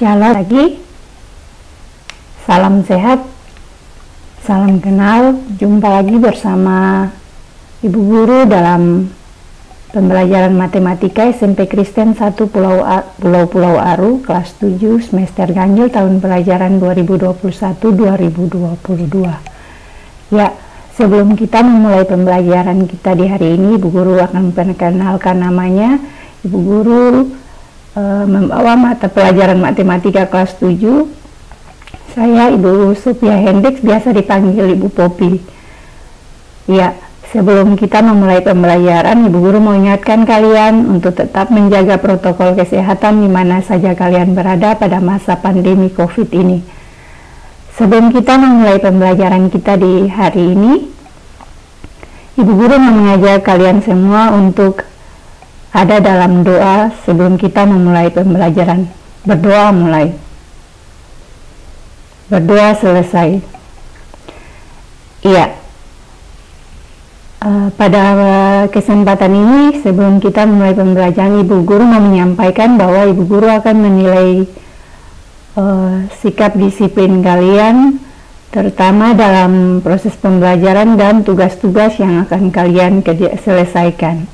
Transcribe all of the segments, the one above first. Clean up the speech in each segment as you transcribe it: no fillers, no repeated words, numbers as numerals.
Shalom lagi, salam sehat, salam kenal. Jumpa lagi bersama Ibu Guru dalam pembelajaran matematika SMP Kristen 1 Pulau Aru, kelas 7, semester ganjil, tahun pelajaran 2021-2022. Ya, sebelum kita memulai pembelajaran kita di hari ini, Ibu Guru akan memperkenalkan namanya. Ibu Guru membawa mata pelajaran matematika kelas 7. Saya Ibu Sophia Hendricks, biasa dipanggil Ibu Popi. Ya, sebelum kita memulai pembelajaran, Ibu Guru mau ingatkan kalian untuk tetap menjaga protokol kesehatan di mana saja kalian berada pada masa pandemi COVID ini. Sebelum kita memulai pembelajaran kita di hari ini, Ibu Guru mau mengajak kalian semua untuk ada dalam doa sebelum kita memulai pembelajaran. Berdoa mulai, berdoa selesai. Iya, pada kesempatan ini sebelum kita memulai pembelajaran, Ibu Guru mau menyampaikan bahwa Ibu Guru akan menilai sikap disiplin kalian, terutama dalam proses pembelajaran dan tugas-tugas yang akan kalian selesaikan.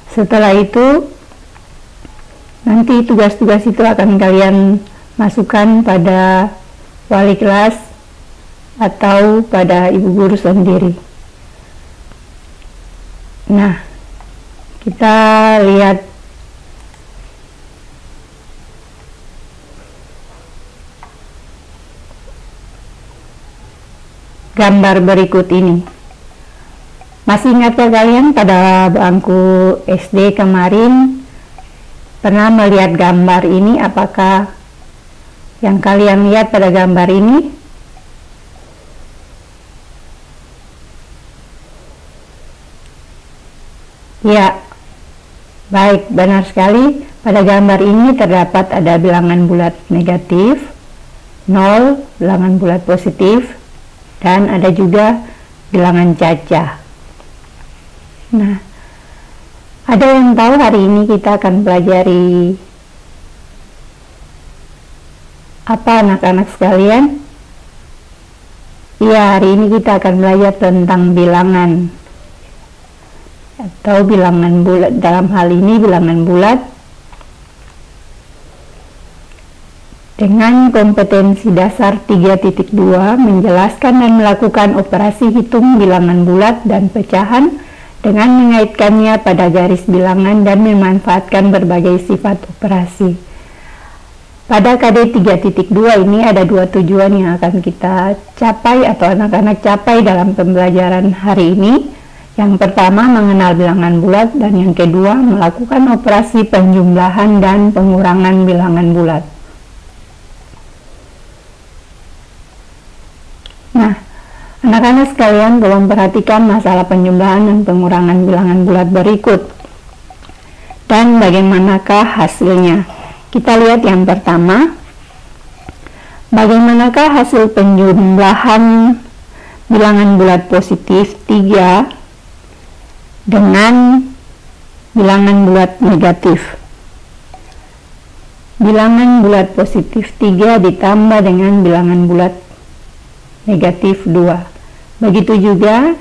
Setelah itu, nanti tugas-tugas itu akan kalian masukkan pada wali kelas atau pada Ibu Guru sendiri. Nah, kita lihat gambar berikut ini. Masih ingatkah kalian pada bangku SD kemarin pernah melihat gambar ini? Apakah yang kalian lihat pada gambar ini? Ya, baik, benar sekali. Pada gambar ini terdapat ada bilangan bulat negatif, 0, bilangan bulat positif, dan ada juga bilangan cacah. Nah, ada yang tahu hari ini kita akan pelajari apa, anak-anak sekalian? Ya, hari ini kita akan belajar tentang bilangan atau bilangan bulat. Dalam hal ini bilangan bulat dengan kompetensi dasar 3.2 menjelaskan dan melakukan operasi hitung bilangan bulat dan pecahan dengan mengaitkannya pada garis bilangan dan memanfaatkan berbagai sifat operasi. Pada KD 3.2 ini ada dua tujuan yang akan kita capai atau anak-anak capai dalam pembelajaran hari ini. Yang pertama, mengenal bilangan bulat, dan yang kedua, melakukan operasi penjumlahan dan pengurangan bilangan bulat. Nah, anak-anak sekalian, tolong perhatikan masalah penjumlahan dan pengurangan bilangan bulat berikut. Dan bagaimanakah hasilnya? Kita lihat yang pertama. Bagaimanakah hasil penjumlahan bilangan bulat positif 3 dengan bilangan bulat negatif? Bilangan bulat positif 3 ditambah dengan bilangan bulat negatif 2. Begitu juga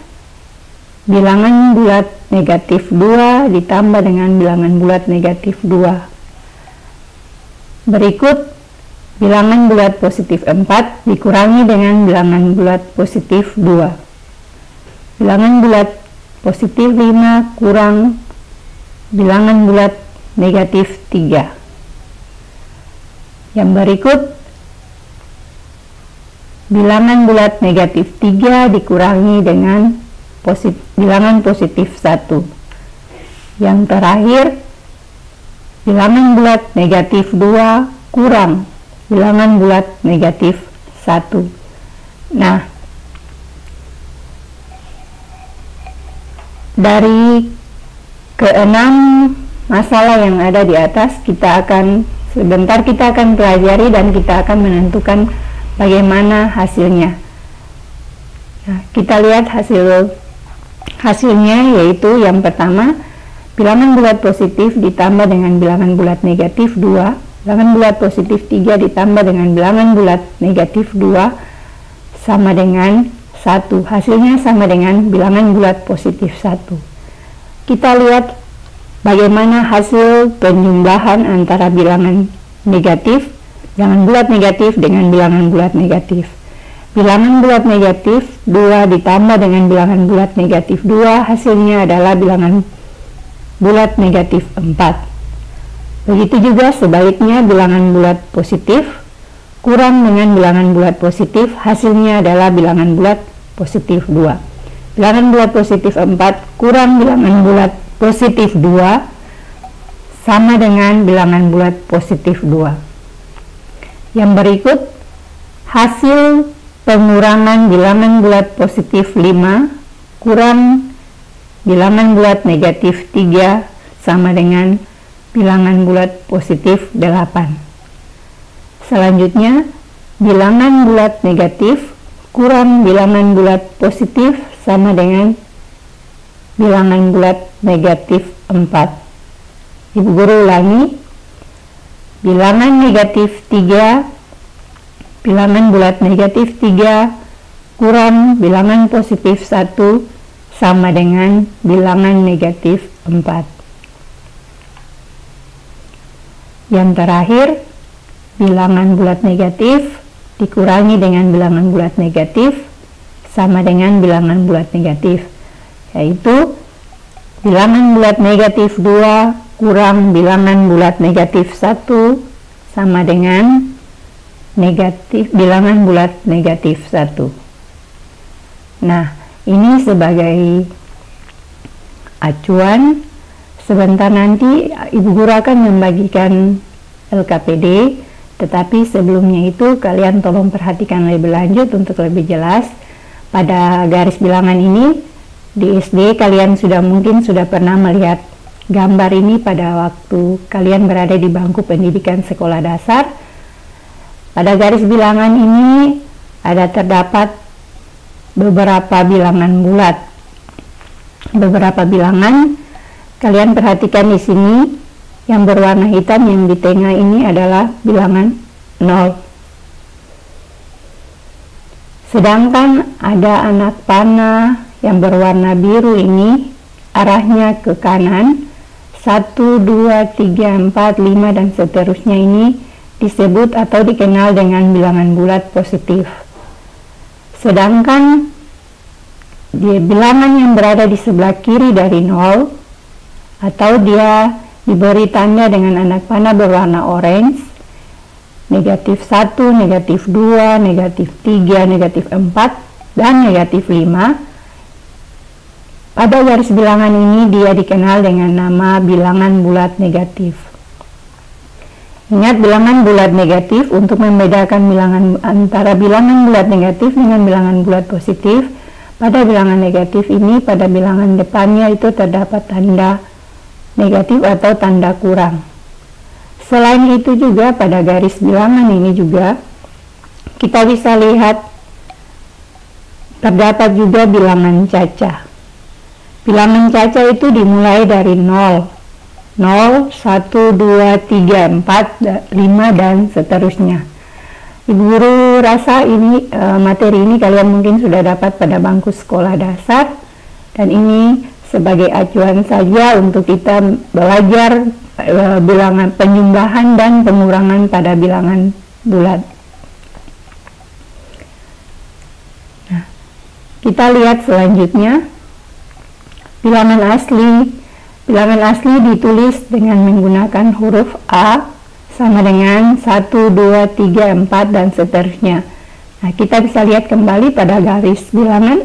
bilangan bulat negatif 2 ditambah dengan bilangan bulat negatif 2. Berikut bilangan bulat positif 4 dikurangi dengan bilangan bulat positif 2. Bilangan bulat positif 5 kurang bilangan bulat negatif 3. Yang berikut bilangan bulat negatif 3 dikurangi dengan bilangan positif 1. Yang terakhir, bilangan bulat negatif 2 kurang bilangan bulat negatif 1. Nah, dari keenam masalah yang ada di atas, sebentar kita akan pelajari dan kita akan menentukan bagaimana hasilnya. Nah, kita lihat hasilnya, yaitu yang pertama, bilangan bulat positif ditambah dengan bilangan bulat negatif 2 bilangan bulat positif 3 ditambah dengan bilangan bulat negatif 2 sama dengan 1. Hasilnya sama dengan bilangan bulat positif 1. Kita lihat bagaimana hasil penjumlahan antara bilangan negatif, bilangan bulat negatif dengan bilangan bulat negatif. Bilangan bulat negatif 2 ditambah dengan bilangan bulat negatif 2, hasilnya adalah bilangan bulat negatif 4. Begitu juga sebaliknya, bilangan bulat positif kurang dengan bilangan bulat positif, hasilnya adalah bilangan bulat positif 2. Bilangan bulat positif 4 kurang bilangan bulat positif 2 sama dengan bilangan bulat positif 2. Yang berikut, hasil pengurangan bilangan bulat positif 5 kurang bilangan bulat negatif 3 sama dengan bilangan bulat positif 8. Selanjutnya, bilangan bulat negatif kurang bilangan bulat positif sama dengan bilangan bulat negatif 4. Ibu guru ulangi, bilangan negatif 3, bilangan bulat negatif 3 kurang bilangan positif 1 sama dengan bilangan negatif 4. Yang terakhir, bilangan bulat negatif dikurangi dengan bilangan bulat negatif sama dengan bilangan bulat negatif, yaitu bilangan bulat negatif 2 kurang bilangan bulat negatif 1 sama dengan bilangan bulat negatif 1. Nah, ini sebagai acuan. Sebentar nanti Ibu Guru akan membagikan LKPD, tetapi sebelumnya itu kalian tolong perhatikan lebih lanjut untuk lebih jelas. Pada garis bilangan ini di SD kalian mungkin sudah pernah melihat gambar ini pada waktu kalian berada di bangku pendidikan sekolah dasar. Pada garis bilangan ini terdapat beberapa bilangan bulat. Beberapa bilangan, kalian perhatikan di sini yang berwarna hitam yang di tengah ini adalah bilangan 0. Sedangkan ada anak panah yang berwarna biru ini arahnya ke kanan, 1, 2, 3, 4, 5 dan seterusnya ini disebut atau dikenal dengan bilangan bulat positif. Sedangkan di bilangan yang berada di sebelah kiri dari 0 atau dia diberi tanda dengan anak panah berwarna orange, negatif 1, negatif 2, negatif 3, negatif 4 dan negatif 5. Pada garis bilangan ini dia dikenal dengan nama bilangan bulat negatif. Ingat, bilangan bulat negatif untuk membedakan antara bilangan bulat negatif dengan bilangan bulat positif. Pada bilangan negatif ini, pada bilangan depannya itu terdapat tanda negatif atau tanda kurang. Selain itu juga pada garis bilangan ini juga kita bisa lihat terdapat juga bilangan cacah. Bilangan cacah itu dimulai dari 0, 1, 2, 3, 4, 5 dan seterusnya. Ibu Guru rasa ini materi ini kalian mungkin sudah dapat pada bangku sekolah dasar, dan ini sebagai acuan saja untuk kita belajar bilangan penjumlahan dan pengurangan pada bilangan bulat. Nah, kita lihat selanjutnya bilangan asli. Bilangan asli ditulis dengan menggunakan huruf A sama dengan 1, 2, 3, 4 dan seterusnya. Nah, kita bisa lihat kembali pada garis bilangan.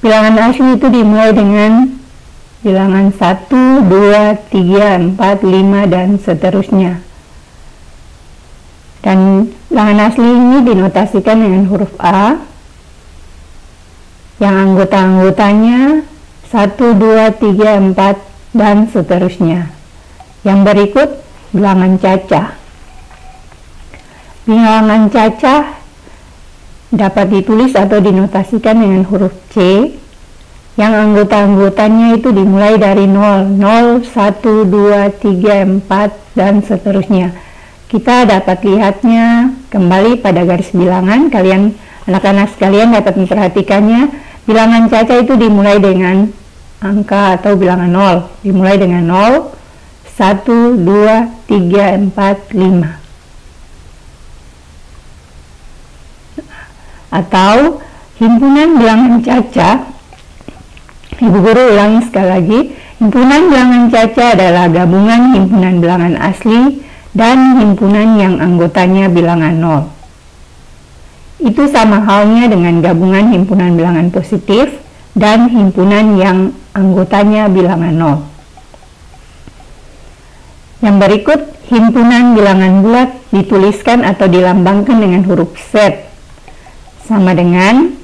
Bilangan asli itu dimulai dengan bilangan 1, 2, 3, 4, 5 dan seterusnya. Dan bilangan asli ini dinotasikan dengan huruf A, yang anggota-anggotanya 1, 2, 3, 4 dan seterusnya. Yang berikut bilangan cacah. Bilangan cacah dapat ditulis atau dinotasikan dengan huruf C, yang anggota-anggotanya itu dimulai dari 0, 0, 1, 2, 3, 4, dan seterusnya. Kita dapat lihatnya kembali pada garis bilangan. Kalian, anak-anak sekalian, dapat memperhatikannya. Bilangan caca itu dimulai dengan angka atau bilangan 0. Dimulai dengan 0, 1, 2, 3, 4, 5. Atau himpunan bilangan caca, Ibu Guru ulangi sekali lagi, himpunan bilangan caca adalah gabungan himpunan bilangan asli dan himpunan yang anggotanya bilangan 0. Itu sama halnya dengan gabungan himpunan bilangan positif dan himpunan yang anggotanya bilangan 0. Yang berikut, himpunan bilangan bulat dituliskan atau dilambangkan dengan huruf Z, sama dengan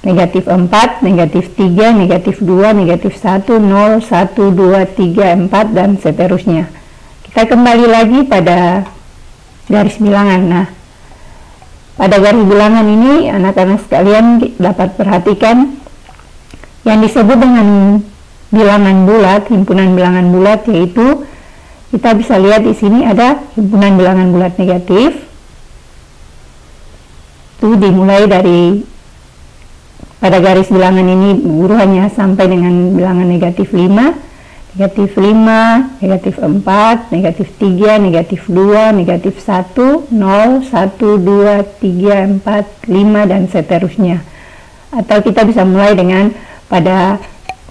negatif 4, negatif 3, negatif 2, negatif 1, 0, 1, 2, 3, 4, dan seterusnya. Kita kembali lagi pada garis bilangan. Nah, pada garis bilangan ini anak-anak sekalian dapat perhatikan yang disebut dengan bilangan bulat, himpunan bilangan bulat, yaitu kita bisa lihat di sini ada himpunan bilangan bulat negatif. Itu dimulai dari, pada garis bilangan ini guru hanya sampai dengan bilangan negatif 5, negatif 5, negatif 4, negatif 3, negatif 2, negatif 1, 0, 1, 2, 3, 4, 5, dan seterusnya. Atau kita bisa mulai dengan pada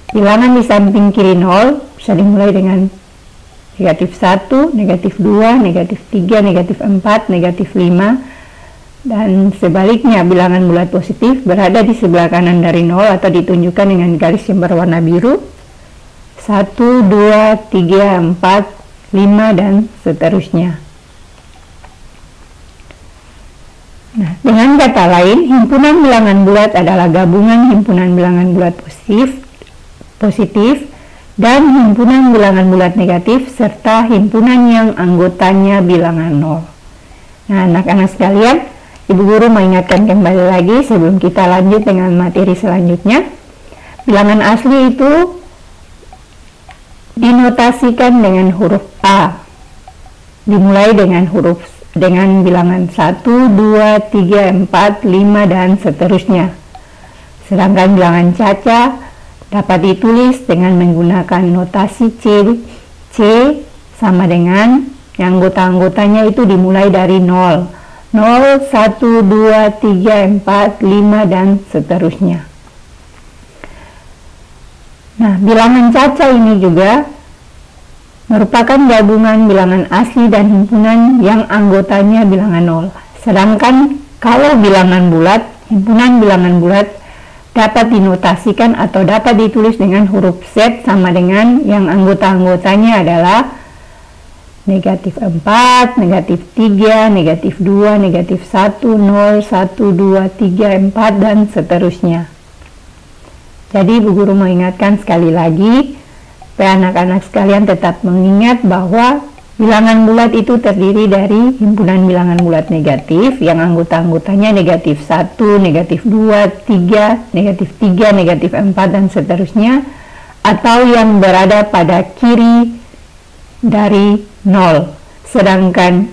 bilangan di samping kiri 0, bisa dimulai dengan negatif 1, negatif 2, negatif 3, negatif 4, negatif 5, dan sebaliknya bilangan bulat positif berada di sebelah kanan dari 0 atau ditunjukkan dengan garis yang berwarna biru, 1, 2, 3, 4, 5, dan seterusnya. Nah, dengan kata lain, himpunan bilangan bulat adalah gabungan himpunan bilangan bulat positif dan himpunan bilangan bulat negatif serta himpunan yang anggotanya bilangan 0. Nah, anak-anak sekalian, Ibu Guru mengingatkan kembali lagi sebelum kita lanjut dengan materi selanjutnya. Bilangan asli itu dinotasikan dengan huruf A. Dimulai dengan bilangan 1, 2, 3, 4, 5, dan seterusnya. Sedangkan bilangan caca dapat ditulis dengan menggunakan notasi C sama dengan yang anggota-anggotanya itu dimulai dari 0. 0, 1, 2, 3, 4, 5, dan seterusnya. Nah, bilangan caca ini juga merupakan gabungan bilangan asli dan himpunan yang anggotanya bilangan 0. Sedangkan kalau bilangan bulat, himpunan bilangan bulat dapat dinotasikan atau dapat ditulis dengan huruf Z sama dengan yang anggota-anggotanya adalah negatif 4, negatif 3, negatif 2, negatif 1, 0, 1, 2, 3, 4, dan seterusnya. Jadi Bu Guru mengingatkan sekali lagi, supaya anak-anak sekalian tetap mengingat bahwa bilangan bulat itu terdiri dari himpunan bilangan bulat negatif, yang anggota-anggotanya negatif 1, negatif 2, 3, negatif 3, negatif 4, dan seterusnya, atau yang berada pada kiri dari 0. Sedangkan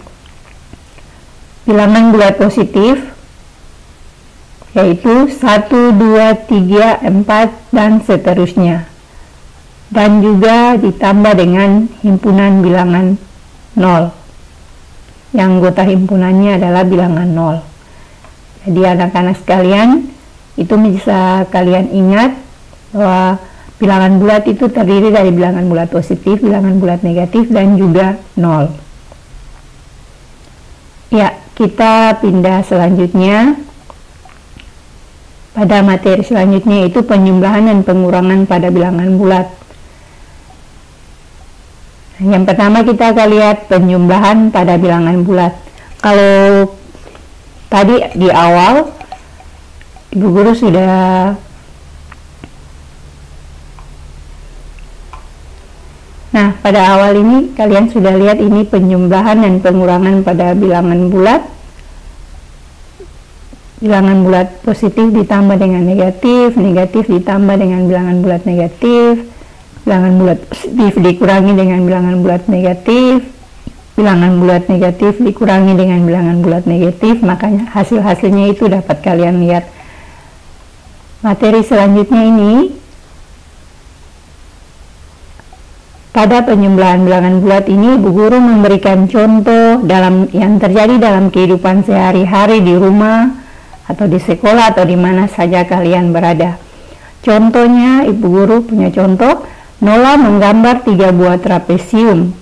bilangan bulat positif yaitu 1, 2, 3, 4, dan seterusnya, dan juga ditambah dengan himpunan bilangan 0 yang anggota himpunannya adalah bilangan 0. Jadi anak-anak sekalian, itu bisa kalian ingat bahwa bilangan bulat itu terdiri dari bilangan bulat positif, bilangan bulat negatif, dan juga 0. Ya, kita pindah selanjutnya. Pada materi selanjutnya itu penjumlahan dan pengurangan pada bilangan bulat. Yang pertama kita akan lihat penjumlahan pada bilangan bulat. Kalau tadi di awal Ibu Guru sudah pada awal ini kalian sudah lihat ini penjumlahan dan pengurangan pada bilangan bulat. bilangan bulat positif ditambah dengan negatif, negatif ditambah dengan bilangan bulat negatif, bilangan bulat positif dikurangi dengan bilangan bulat negatif, bilangan bulat negatif dikurangi dengan bilangan bulat negatif, makanya hasil-hasilnya itu dapat kalian lihat. Materi selanjutnya ini, pada penjumlahan bilangan bulat ini, Bu Guru memberikan contoh yang terjadi dalam kehidupan sehari-hari di rumah, atau di sekolah, atau di mana saja kalian berada. Contohnya, Ibu Guru punya contoh, Nola menggambar 3 buah trapesium.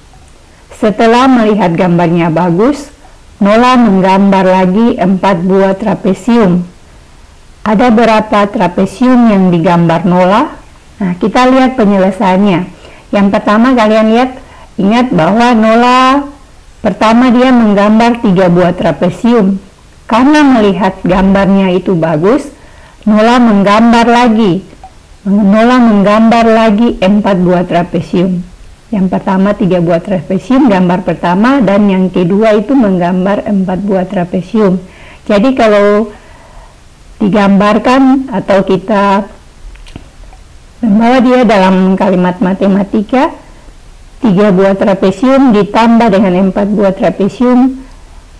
Setelah melihat gambarnya bagus, Nola menggambar lagi 4 buah trapesium. Ada berapa trapesium yang digambar Nola? Nah, kita lihat penyelesaiannya. Yang pertama kalian lihat, ingat bahwa Nola pertama dia menggambar 3 buah trapesium. Karena melihat gambarnya itu bagus, Nola menggambar lagi 4 buah trapesium. Yang pertama 3 buah trapesium, gambar pertama, dan yang kedua itu menggambar 4 buah trapesium. Jadi kalau digambarkan atau kita membawa dia dalam kalimat matematika, 3 buah trapesium ditambah dengan 4 buah trapesium,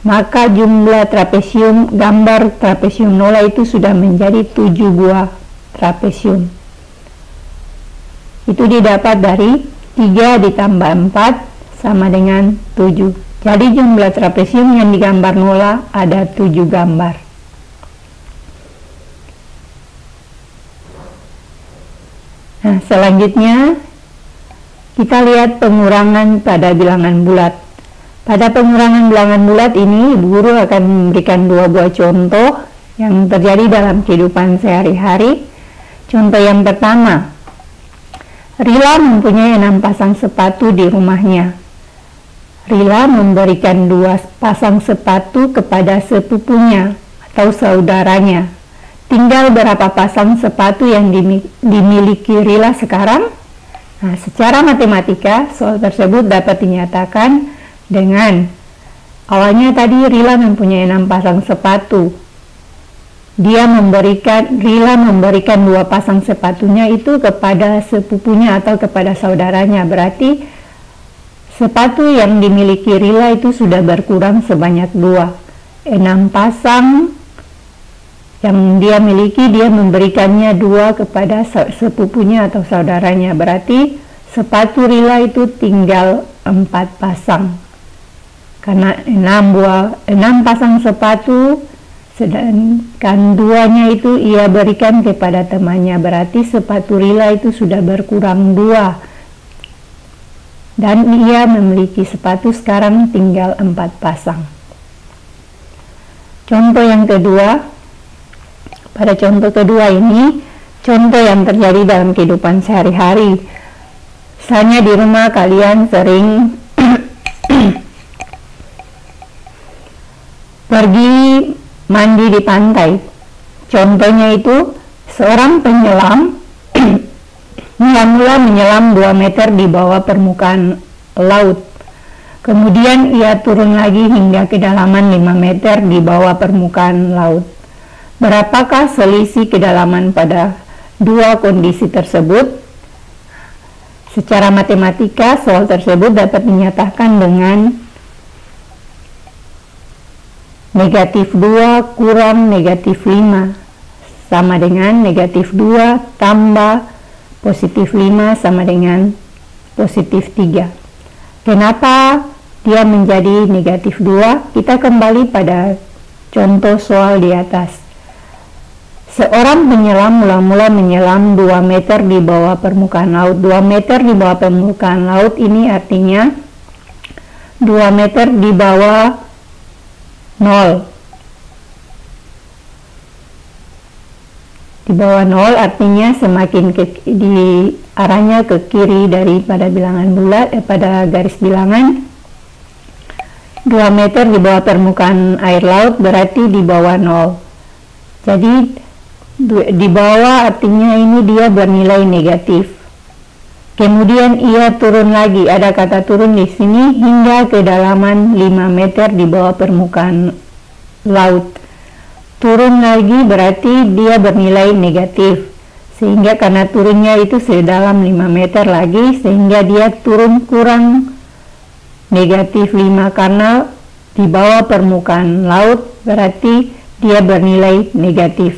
maka jumlah trapesium, gambar trapesium Nola itu sudah menjadi 7 buah trapesium. Itu didapat dari 3 ditambah 4 sama dengan 7. Jadi jumlah trapesium yang digambar Nola ada 7 gambar. Nah, selanjutnya kita lihat pengurangan pada bilangan bulat. Pada pengurangan bilangan bulat ini, Ibu Guru akan memberikan 2 buah contoh yang terjadi dalam kehidupan sehari-hari. Contoh yang pertama, Rila mempunyai 6 pasang sepatu di rumahnya. Rila memberikan 2 pasang sepatu kepada sepupunya atau saudaranya. Tinggal berapa pasang sepatu yang dimiliki Rila sekarang? Nah, secara matematika, soal tersebut dapat dinyatakan dengan awalnya tadi Rila mempunyai 6 pasang sepatu. Rila memberikan 2 pasang sepatunya itu kepada sepupunya atau kepada saudaranya. Berarti sepatu yang dimiliki Rila itu sudah berkurang sebanyak 2. 6 pasang yang dia miliki, dia memberikannya 2 kepada sepupunya atau saudaranya. Berarti sepatu Rila itu tinggal 4 pasang. Karena 6 pasang sepatu, sedangkan 2-nya itu ia berikan kepada temannya. Berarti sepatu Rila itu sudah berkurang 2. Dan ia memiliki sepatu sekarang tinggal 4 pasang. Contoh yang kedua, pada contoh kedua ini, contoh yang terjadi dalam kehidupan sehari-hari. Misalnya di rumah kalian sering pergi mandi di pantai. Contohnya itu, seorang penyelam mula-mula menyelam 2 meter di bawah permukaan laut. Kemudian ia turun lagi hingga kedalaman 5 meter di bawah permukaan laut. Berapakah selisih kedalaman pada 2 kondisi tersebut? Secara matematika, soal tersebut dapat dinyatakan dengan negatif 2 kurang negatif 5 sama dengan negatif 2 tambah positif 5 sama dengan positif 3. Kenapa dia menjadi negatif 2? Kita kembali pada contoh soal di atas. Seorang penyelam mula-mula menyelam 2 meter di bawah permukaan laut. 2 meter di bawah permukaan laut ini artinya 2 meter di bawah 0. Di bawah 0 artinya semakin di arahnya ke kiri daripada bilangan bulat, pada garis bilangan. 2 meter di bawah permukaan air laut berarti di bawah 0. Jadi di bawah artinya ini dia bernilai negatif. Kemudian ia turun lagi, ada kata turun di sini, hingga kedalaman 5 meter di bawah permukaan laut. turun lagi berarti dia bernilai negatif, sehingga karena turunnya itu sedalam 5 meter lagi, sehingga dia turun kurang negatif 5 karena di bawah permukaan laut, berarti dia bernilai negatif,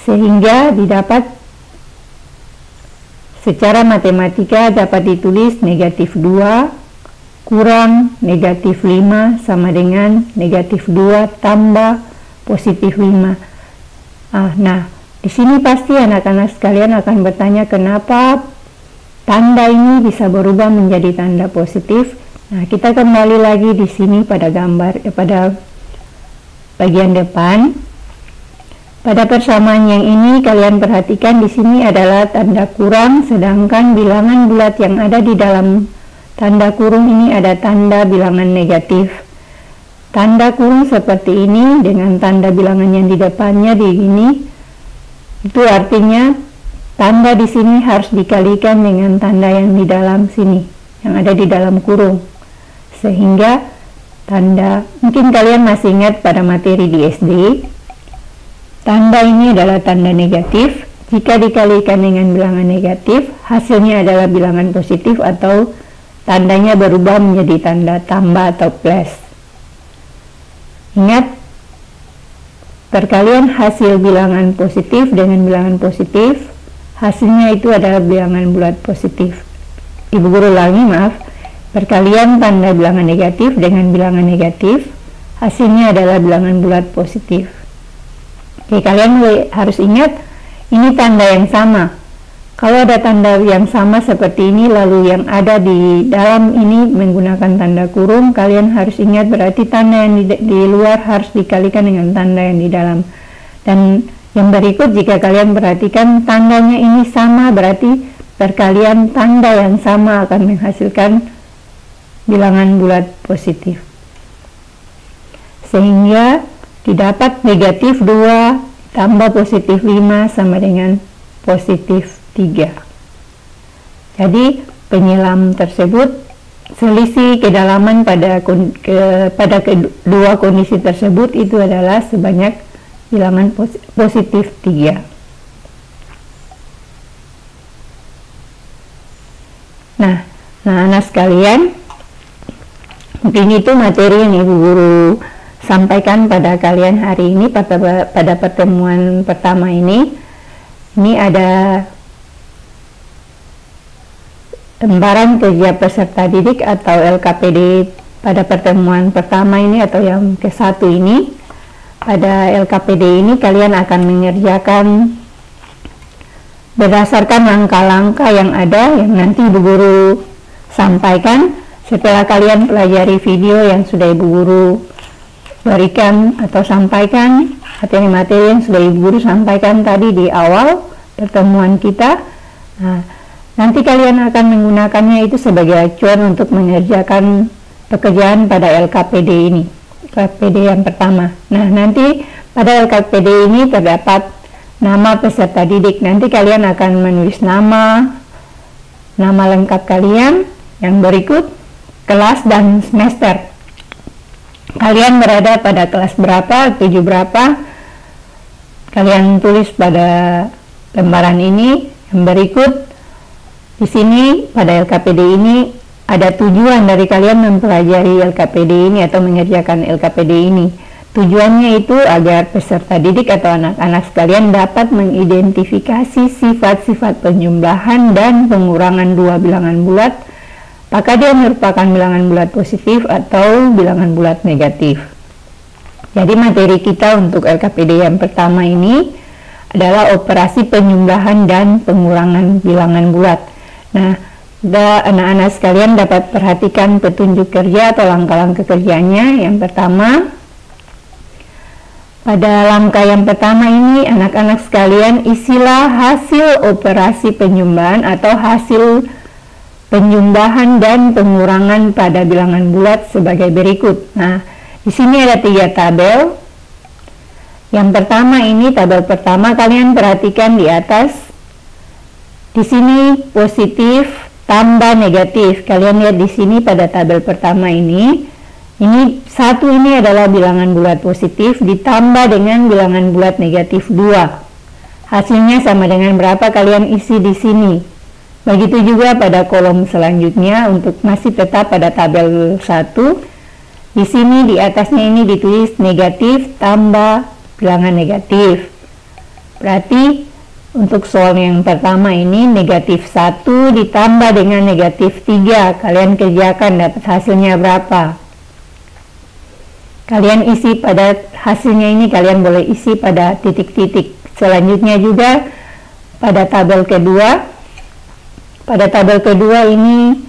sehingga didapat secara matematika dapat ditulis negatif 2 kurang negatif 5 sama dengan negatif 2 tambah positif 5. Nah, di sini pasti anak-anak sekalian akan bertanya kenapa tanda ini bisa berubah menjadi tanda positif. Nah, kita kembali lagi di sini pada gambar, pada bagian depan. Pada persamaan yang ini kalian perhatikan di sini adalah tanda kurang, sedangkan bilangan bulat yang ada di dalam tanda kurung ini ada tanda bilangan negatif. Tanda kurung seperti ini dengan tanda bilangan yang di depannya di ini, itu artinya tanda di sini harus dikalikan dengan tanda yang di dalam sini, yang ada di dalam kurung. Sehingga tanda, mungkin kalian masih ingat pada materi di SD, tanda ini adalah tanda negatif. Jika dikalikan dengan bilangan negatif, hasilnya adalah bilangan positif atau tandanya berubah menjadi tanda tambah atau plus. Ingat, perkalian hasil bilangan positif dengan bilangan positif, hasilnya itu adalah bilangan bulat positif. Ibu guru ulangi, maaf. Perkalian tanda bilangan negatif dengan bilangan negatif, hasilnya adalah bilangan bulat positif. Oke, kalian harus ingat, ini tanda yang sama. Kalau ada tanda yang sama seperti ini, lalu yang ada di dalam ini menggunakan tanda kurung, kalian harus ingat berarti tanda yang di luar harus dikalikan dengan tanda yang di dalam. Dan yang berikut, jika kalian perhatikan tandanya ini sama, berarti perkalian tanda yang sama akan menghasilkan bilangan bulat positif. Sehingga didapat negatif 2 tambah positif 5 sama dengan positif 3. Jadi penyelam tersebut, selisih kedalaman pada kedua kondisi tersebut itu adalah sebanyak bilangan positif 3. Nah, anak sekalian, mungkin itu materi yang Ibu Guru sampaikan pada kalian hari ini pada pertemuan pertama ini. Ini ada lembaran kerja peserta didik atau LKPD pada pertemuan pertama ini atau yang ke-1 ini. Pada LKPD ini kalian akan mengerjakan berdasarkan langkah-langkah yang ada yang nanti Ibu Guru sampaikan setelah kalian pelajari video yang sudah Ibu Guru berikan atau sampaikan, materi yang sudah Ibu Guru sampaikan tadi di awal pertemuan kita. Nah, nanti kalian akan menggunakannya itu sebagai acuan untuk mengerjakan pekerjaan pada LKPD ini, LKPD yang pertama. Nah, nanti pada LKPD ini terdapat nama peserta didik. Nanti kalian akan menulis nama lengkap kalian, yang berikut kelas dan semester. Kalian berada pada kelas berapa, tujuh berapa, kalian tulis pada lembaran ini. Yang berikut di sini pada LKPD ini ada tujuan dari kalian mempelajari LKPD ini atau mengerjakan LKPD ini. Tujuannya itu agar peserta didik atau anak-anak sekalian dapat mengidentifikasi sifat-sifat penjumlahan dan pengurangan dua bilangan bulat, apakah dia merupakan bilangan bulat positif atau bilangan bulat negatif. Jadi materi kita untuk LKPD yang pertama ini adalah operasi penjumlahan dan pengurangan bilangan bulat. Nah, anak-anak sekalian dapat perhatikan petunjuk kerja atau langkah-langkah kerjanya. Yang pertama, pada langkah yang pertama ini anak-anak sekalian isilah hasil operasi penjumlahan atau hasil penjumlahan dan pengurangan pada bilangan bulat sebagai berikut. Nah, di sini ada 3 tabel. Yang pertama ini tabel pertama, kalian perhatikan di atas. Di sini positif tambah negatif. Kalian lihat di sini pada tabel pertama ini Ini satu ini adalah bilangan bulat positif ditambah dengan bilangan bulat negatif 2. Hasilnya sama dengan berapa kalian isi di sini. Begitu juga pada kolom selanjutnya untuk masih tetap pada tabel 1. Di sini di atasnya ini ditulis negatif tambah bilangan negatif. Berarti untuk soal yang pertama ini negatif 1 ditambah dengan negatif 3. Kalian kerjakan dapat hasilnya berapa. Kalian isi pada hasilnya ini, kalian boleh isi pada titik-titik. Selanjutnya juga pada tabel kedua. Pada tabel kedua ini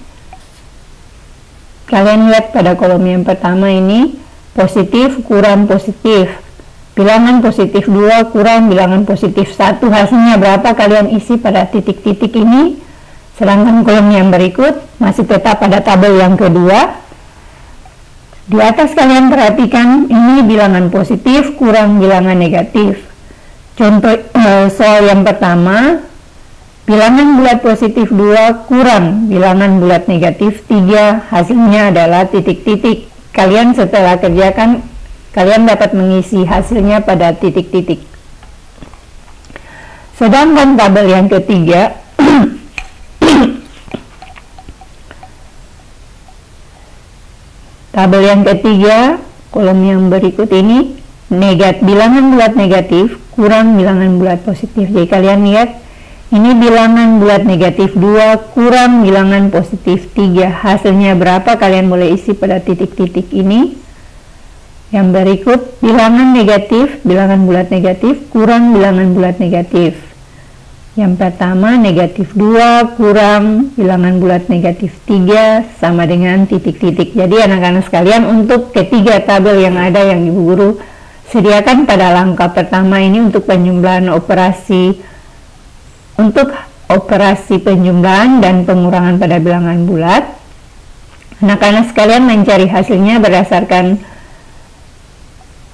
kalian lihat pada kolom yang pertama ini positif kurang positif. Bilangan positif 2 kurang bilangan positif 1. Hasilnya berapa kalian isi pada titik-titik ini. Sedangkan kolom yang berikut masih tetap pada tabel yang kedua. Di atas kalian perhatikan ini bilangan positif kurang bilangan negatif. Contoh soal yang pertama, bilangan bulat positif 2 kurang bilangan bulat negatif 3, hasilnya adalah titik-titik. Kalian setelah kerjakan, kalian dapat mengisi hasilnya pada titik-titik. Sedangkan tabel yang ketiga, tabel yang ketiga, kolom yang berikut ini, bilangan bulat negatif kurang bilangan bulat positif. Jadi kalian lihat ini bilangan bulat negatif 2 kurang bilangan positif 3. Hasilnya berapa kalian boleh isi pada titik-titik ini. Yang berikut bilangan negatif, bilangan bulat negatif kurang bilangan bulat negatif. Yang pertama negatif 2 kurang bilangan bulat negatif 3 sama dengan titik-titik. Jadi anak-anak sekalian, untuk ketiga tabel yang ada yang Ibu Guru sediakan pada langkah pertama ini untuk penjumlahan operasi, untuk operasi penjumlahan dan pengurangan pada bilangan bulat. Anak-anak sekalian mencari hasilnya berdasarkan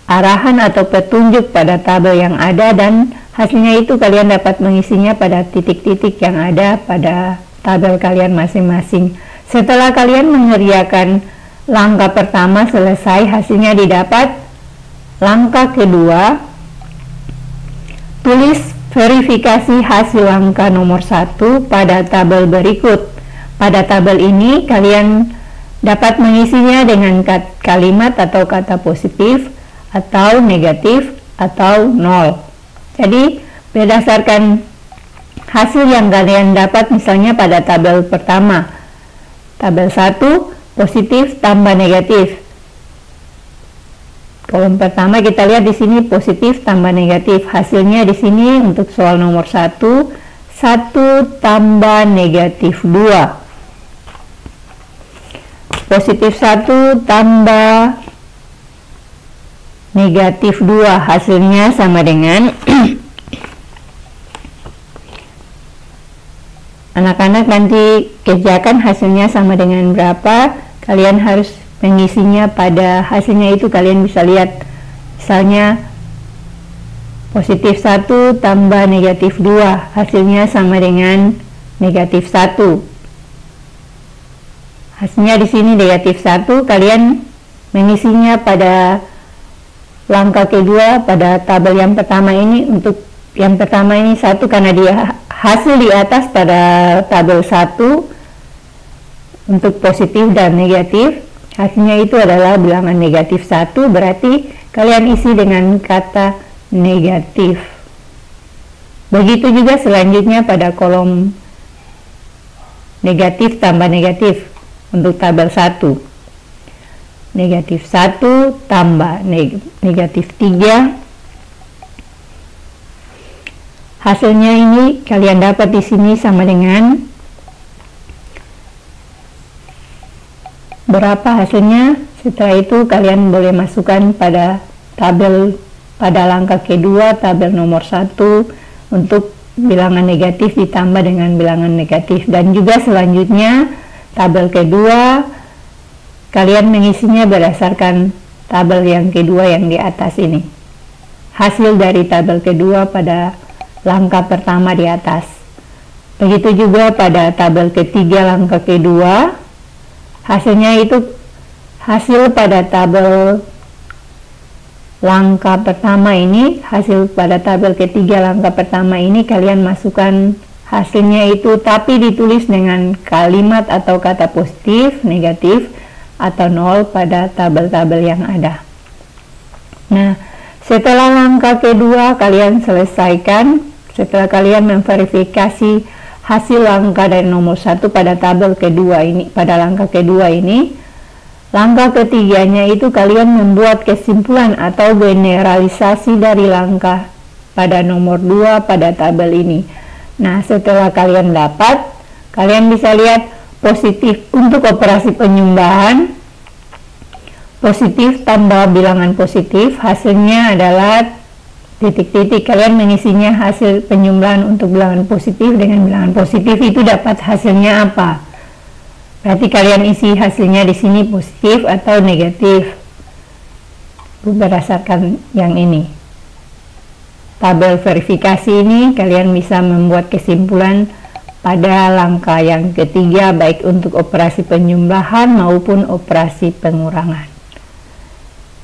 arahan atau petunjuk pada tabel yang ada, dan hasilnya itu kalian dapat mengisinya pada titik-titik yang ada pada tabel kalian masing-masing. Setelah kalian mengerjakan langkah pertama selesai, hasilnya didapat. Langkah kedua, tulis verifikasi hasil langkah nomor 1 pada tabel berikut. Pada tabel ini kalian dapat mengisinya dengan kalimat atau kata positif atau negatif atau nol. Jadi berdasarkan hasil yang kalian dapat, misalnya pada tabel pertama, tabel 1 positif tambah negatif. Kolom pertama kita lihat di sini positif tambah negatif. Hasilnya di sini untuk soal nomor 1, 1 tambah negatif 2. Positif 1 tambah negatif 2, hasilnya sama dengan anak-anak nanti kerjakan hasilnya sama dengan berapa, kalian harus mengisinya pada hasilnya itu. Kalian bisa lihat misalnya positif 1 tambah negatif 2, hasilnya sama dengan negatif 1. Hasilnya di sini negatif 1, kalian mengisinya pada langkah kedua pada tabel yang pertama ini. Untuk yang pertama ini 1 karena dia hasil di atas pada tabel 1 untuk positif dan negatif. Hasilnya itu adalah bilangan negatif 1, berarti kalian isi dengan kata negatif. Begitu juga selanjutnya pada kolom negatif tambah negatif untuk tabel 1. Negatif 1 tambah negatif 3. Hasilnya ini kalian dapat di sini sama dengan berapa hasilnya. Setelah itu kalian boleh masukkan pada tabel pada langkah kedua, tabel nomor 1 untuk bilangan negatif ditambah dengan bilangan negatif. Dan juga selanjutnya tabel kedua kalian mengisinya berdasarkan tabel yang kedua yang di atas ini. Hasil dari tabel kedua pada langkah pertama di atas. Begitu juga pada tabel ketiga langkah kedua, hasilnya itu hasil pada tabel langkah pertama ini, hasil pada tabel ketiga langkah pertama ini kalian masukkan hasilnya itu, tapi ditulis dengan kalimat atau kata positif, negatif, atau nol pada tabel-tabel yang ada. Nah, setelah langkah kedua kalian selesaikan, setelah kalian memverifikasi hasil langkah dari nomor 1 pada tabel kedua ini, pada langkah kedua ini, langkah ketiganya itu kalian membuat kesimpulan atau generalisasi dari langkah pada nomor 2 pada tabel ini. Nah, setelah kalian dapat, kalian bisa lihat positif untuk operasi penyumbahan, positif tambah bilangan positif, hasilnya adalah titik-titik. Kalian mengisinya hasil penyumbahan untuk bilangan positif dengan bilangan positif itu dapat hasilnya apa? Berarti kalian isi hasilnya di sini positif atau negatif berdasarkan yang ini. Tabel verifikasi ini kalian bisa membuat kesimpulan pada langkah yang ketiga, baik untuk operasi penyumbahan maupun operasi pengurangan.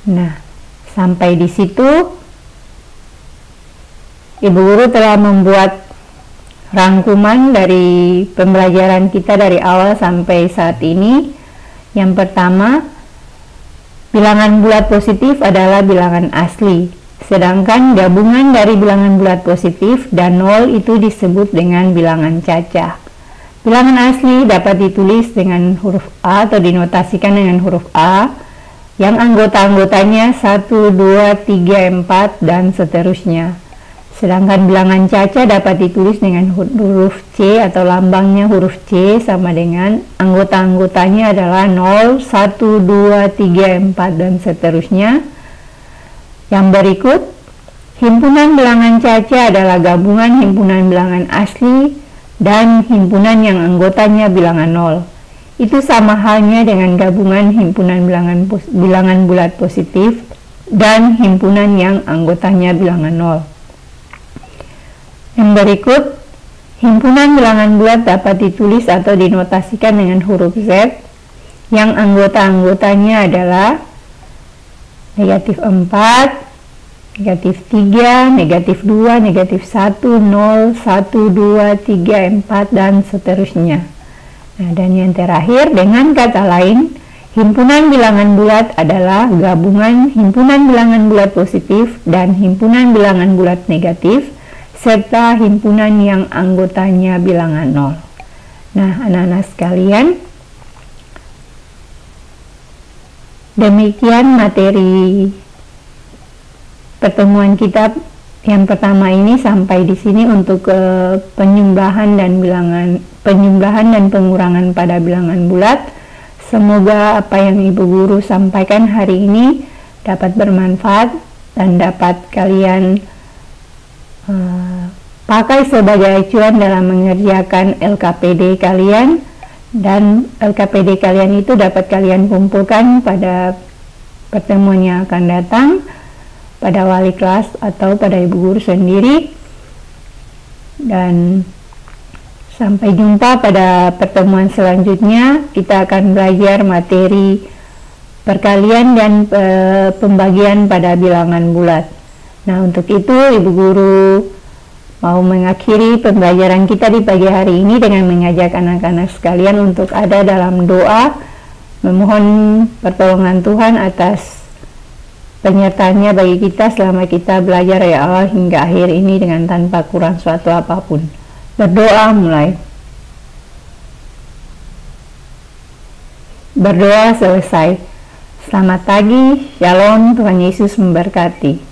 Nah, sampai di situ Ibu Guru telah membuat rangkuman dari pembelajaran kita dari awal sampai saat ini. Yang pertama, bilangan bulat positif adalah bilangan asli, sedangkan gabungan dari bilangan bulat positif dan nol itu disebut dengan bilangan cacah. Bilangan asli dapat ditulis dengan huruf A atau dinotasikan dengan huruf A yang anggota-anggotanya 1, 2, 3, 4 dan seterusnya. Sedangkan bilangan cacah dapat ditulis dengan huruf C atau lambangnya huruf C sama dengan anggota-anggotanya adalah 0, 1, 2, 3, 4 dan seterusnya. Yang berikut, himpunan bilangan cacah adalah gabungan himpunan bilangan asli dan himpunan yang anggotanya bilangan 0. Itu sama halnya dengan gabungan himpunan bilangan bulat positif dan himpunan yang anggotanya bilangan 0. Yang berikut, himpunan bilangan bulat dapat ditulis atau dinotasikan dengan huruf Z yang anggota-anggotanya adalah negatif 4, negatif 3, negatif 2, negatif 1, 0, 1, 2, 3, 4, dan seterusnya. Nah, dan yang terakhir, dengan kata lain, himpunan bilangan bulat adalah gabungan himpunan bilangan bulat positif dan himpunan bilangan bulat negatif, serta himpunan yang anggotanya bilangan 0. Nah, anak-anak sekalian, demikian materi pertemuan kita yang pertama ini. Sampai di sini untuk penyumbahan dan pengurangan pada bilangan bulat. Semoga apa yang Ibu Guru sampaikan hari ini dapat bermanfaat dan dapat kalian pakai sebagai acuan dalam mengerjakan LKPD kalian, dan LKPD kalian itu dapat kalian kumpulkan pada pertemuan yang akan datang pada wali kelas atau pada Ibu Guru sendiri. Dan sampai jumpa pada pertemuan selanjutnya. Kita akan belajar materi perkalian dan pembagian pada bilangan bulat. Nah, untuk itu Ibu Guru mau mengakhiri pembelajaran kita di pagi hari ini dengan mengajak anak-anak sekalian untuk ada dalam doa, memohon pertolongan Tuhan atas penyertaannya bagi kita selama kita belajar ya Allah hingga akhir ini dengan tanpa kurang suatu apapun. Berdoa mulai. Berdoa selesai. Selamat pagi, Shalom, Tuhan Yesus memberkati.